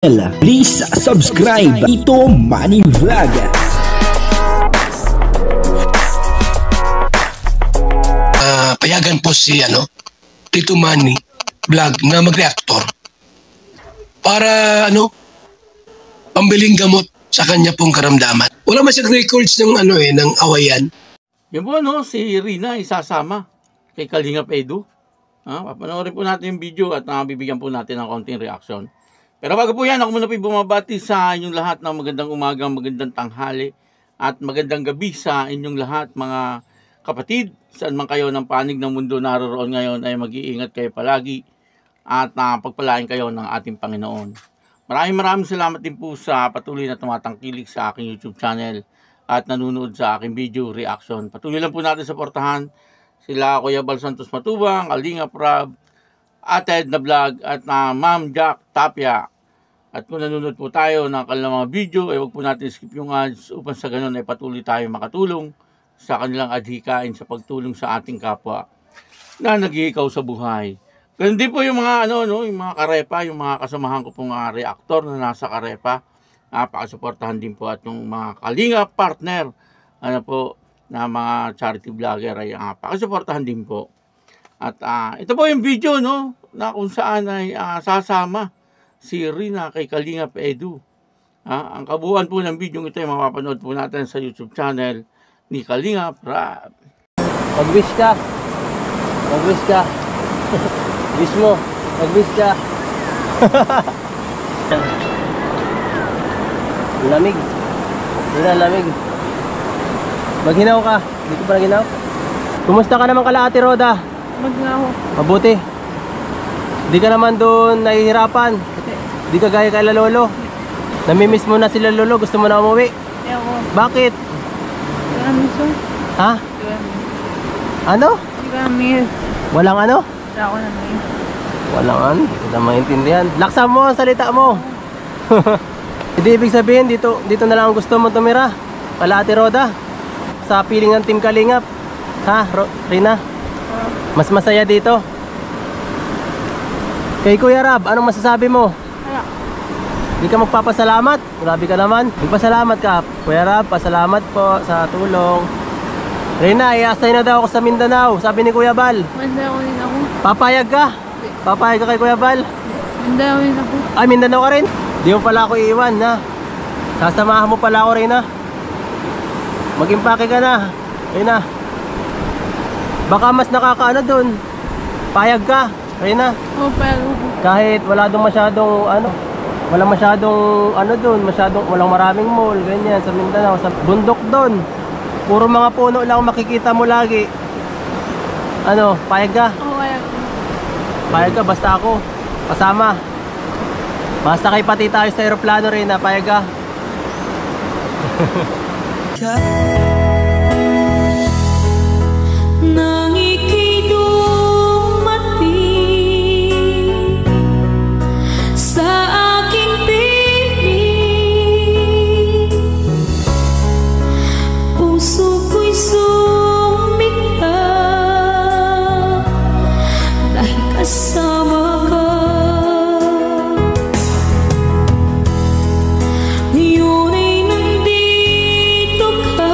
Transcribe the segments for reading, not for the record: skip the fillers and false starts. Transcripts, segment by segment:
Please subscribe Tito Manny Vlog. Payagan po si Tito Manny Vlog na mag-reactor para pambiling gamot sa kanya pong karamdaman. Wala man siyang records ng ng awayan. Yan po si Rina isasama kay Kalingap Edu. Papanoorin po natin yung video at bibigyan po natin ng konting reaction. Pero bago po yan, ako muna po bumabati sa inyong lahat ng magandang umaga, magandang tanghali at magandang gabi sa inyong lahat mga kapatid. Saan man kayo ng panig ng mundo naroroon ngayon ay mag-iingat kayo palagi at pagpalain kayo ng ating Panginoon. Maraming salamat din po sa patuloy na tumatangkilik sa aking YouTube channel at nanonood sa aking video reaction. Patuloy lang po natin suportahan sila Kuya Bal Santos Matubang, Kalingap Rab, Ate Edna Vlog at Ma'am Jack Tapia. At kung nanonood po tayo ng kanilang mga video, ay huwag po natin skip yung ads upang sa ganun ay patuloy tayo makatulong sa kanilang adhikain sa pagtulong sa ating kapwa na naghihikaw sa buhay. Ganun din po yung mga yung mga karepa, yung mga kasamahan ko pong reactor na nasa karepa. Pakasuportahan din po at yung mga Kalinga partner na mga charity vlogger ay pakasuportahan din po. At ito po yung video na kung saan ay sasama si Rina kay Kalingap Edu. Ang kabuuan po ng video ito ay mapapanood po natin sa YouTube channel ni Kalingap Rab. Mag-wish ka. Mag-wish ka. Wish mo. Mag-wish ka. Lamig. Rina, lamig. Maghinaw ka. Hindi ko pa naghinaw. Kumusta ka naman kala Ate Roda? Magnaho. Mabuti. Di ka naman doon nahihirapan. Di ka gaya kay Lolo. Namimiss mo na sila Lolo. Gusto mo na umuwi. Ako. Bakit? Hindi ka na-miss. Ha? Ano? Hindi ka na-miss. Walang ano? Hindi ako na-miss. Walang ano? Hindi na maintindihan. Laksan mo ang salita mo. Hindi ibig sabihin dito na lang gusto mo tumira. Kala Ate Roda. Sa piling ng Team Kalingap. Ha? Rina? Mas masaya dito. Kay Kuya Rab, anong masasabi mo? Wala. Di ka magpapasalamat? Grabe ka naman. Magpasalamat ka. Kuya Rab, pasalamat po sa tulong. Rina, i-assign na daw ako sa Mindanao. Sabi ni Kuya Bal. Mindanao din ako. Papayag ka? Papayag ka kay Kuya Bal? Mindanao din ako. Ay, Mindanao ka rin? Di mo pala ako iiwan, ha? Sasamahan mo pala ako, Rina. Mag-impake ka na, Rina. Baka mas nakakaano dun. Payag ka, Rina. Oo, pero Kahit wala dong masyadong wala masyadong dun, walang maraming mall, ganyan sa Mindanao, sa bundok dun. Puro mga puno lang makikita mo lagi. Payag ka? oo, kaya Payag ka, basta ako kasama. Basta kay pati tayo sa aeroplano, Rina, payag ka? Nang ika'y dumating sa aking piling, puso ko'y sumiklab dahil kasama ka. Ngayon ay nandito ka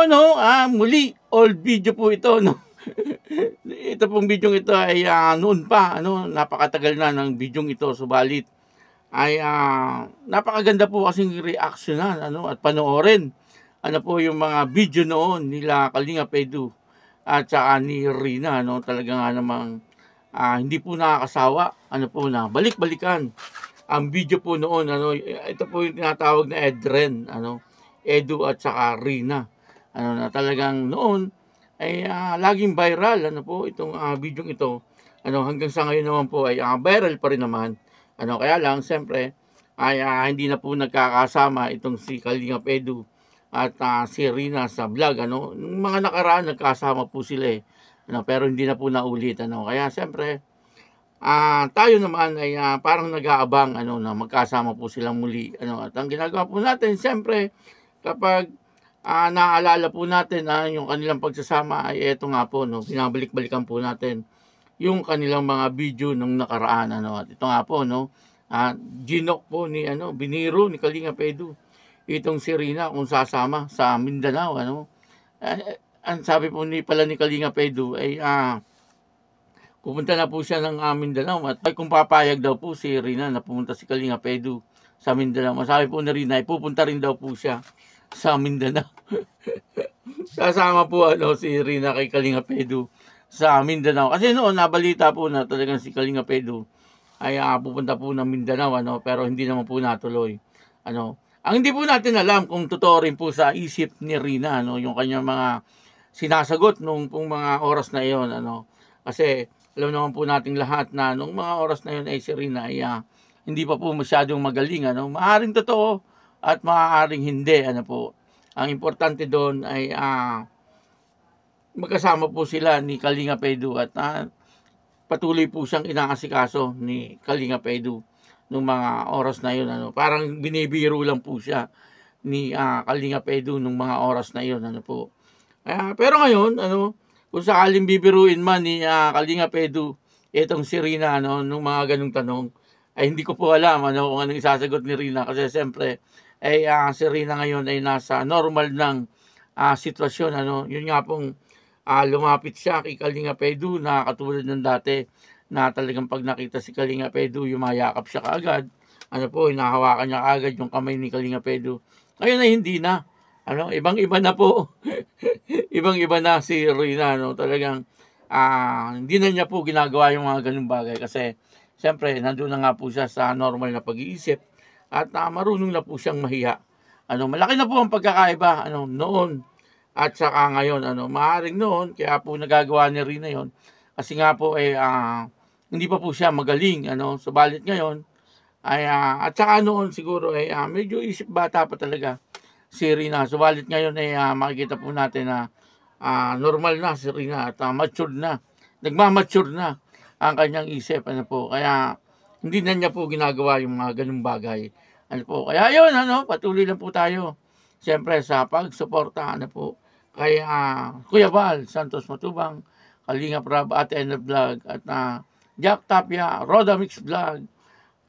no, muli, old video po ito, no. Ito pong video ito ay noon pa, ano, napakatagal na ng video ito, subalit ay napakaganda po kasing reaksyonan, ano, at panoorin. Ano po yung mga video noon nila Kalingap Edu at saka ni Rina, no, talaga nga namang hindi po nakakasawa, ano po na balik-balikan ang video po noon, ano, ito po yung tinatawag na Edren, ano, Edu at saka Rina, ano, na talagang noon ay laging viral, ano po itong video ito, ano, hanggang sa ngayon naman po ay viral pa rin naman, ano, kaya lang siyempre ay hindi na po nagkakasama itong si Kalingap Edu at si Rina sa vlog, ano. Nung mga nakaraan nagkasama po sila ano, pero hindi na po naulit, ano. Kaya siyempre tayo naman ay parang nag-aabang, ano, na magkasama po silang muli, ano. At ang ginagawa po natin siyempre kapag naaalala po natin yung kanilang pagsasama ay eto nga po, no, binabalik-balikan po natin yung kanilang mga video nung nakaraan, ano. At ito nga po, no, ginok po ni biniro ni Kalingap Edu itong si Rina kung sasama sa Mindanao, ano. Ang sabi po ni Kalingap Edu ay pupunta na po siya ng Mindanao at kung papayag daw po si Rina na pumunta si Kalingap Edu sa Mindanao. Masabi po ni Rina ay pupunta rin daw po siya sa Mindanao. Sasama po si Rina kay Kalingap Edu sa Mindanao. Kasi noon nabalita po na talagang si Kalingap Edu ay pupunta po ng Mindanao, ano, pero hindi naman po natuloy, ano. Ang hindi po natin alam kung totoo rin po sa isip ni Rina, ano, yung kanyang mga sinasagot nung pong mga oras na iyon, ano. Kasi alam naman po nating lahat na nung mga oras na iyon ay si Rina ay hindi pa po masyadong magaling, ano. Maaaring totoo at maaaring hindi, ano po. Ang importante doon ay magkasama po sila ni Kalingap Edu at patuloy po siyang inaasikaso ni Kalingap Edu nung mga oras na yun, ano. Parang binibiro lang po siya ni Kalingap Edu nung mga oras na yun, ano po. Pero ngayon, ano, kung sakaling bibiruin man ni Kalingap Edu itong si Rina, ano, nung mga ganung tanong, ay hindi ko po alam, ano, kung anong isasagot ni Rina kasi siyempre ay si Rina ngayon ay nasa normal ng sitwasyon, ano. Yun nga pong lumapit siya kay Kalingap Edu na katulad ng dati na talagang pag nakita si Kalingap Edu, yumayakap siya kaagad, ano po, hinahawakan niya kaagad yung kamay ni Kalingap Edu. Ngayon ay hindi na, ano, ibang-iba na po. Ibang-iba na si Rina, no, talagang hindi na niya po ginagawa yung mga ganung bagay kasi siyempre nandun na nga po siya sa normal na pag-iisip at marunong na po siyang mahiya. Ano, malaki na po ang pagkakaiba, ano, noon at saka ngayon, ano. Maaaring noon kaya po nagagawa ni Rina yon kasi nga po hindi pa po siya magaling, ano. Subalit ngayon ay at saka noon siguro ay medyo isip bata pa talaga si Rina. Subalit ngayon ay makikita po natin na normal na si Rina at matured na. Nagmamature na ang kanyang isip, ano po. Kaya hindi na niya po ginagawa yung mga ganung bagay, ano po. Kaya yun, ano, patuloy lang po tayo siyempre sa pagsuporta, ano po, kay Kuya Val Santos Matubang, Kalingap Rab at End Vlog at Jack Tapia, Roda Mix Vlog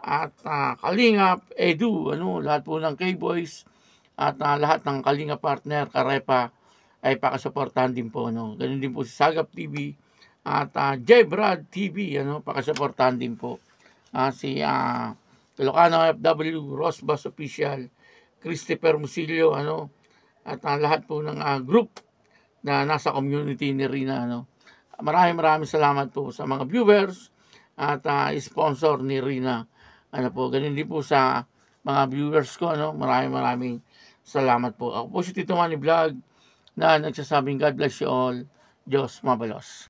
at Kalingap Edu, ano, lahat po ng K-Boys at lahat ng Kalingap partner, Karepa ay pakasuportahan din po, ano. Ganun din po si Sagap TV at J Brad TV, ano, pakasuportahan din po. Si Ilocano FW, Rosbas Official, Christopher Musilio, ano, at lahat po ng group na nasa community ni Rina, ano. Maraming salamat po sa mga viewers at sponsor ni Rina, ano po. Ganun din po sa mga viewers ko, ano. Maraming salamat po. Ako po si Tito Manny Vlog na nagsasabing God bless you all. Diyos mabalos.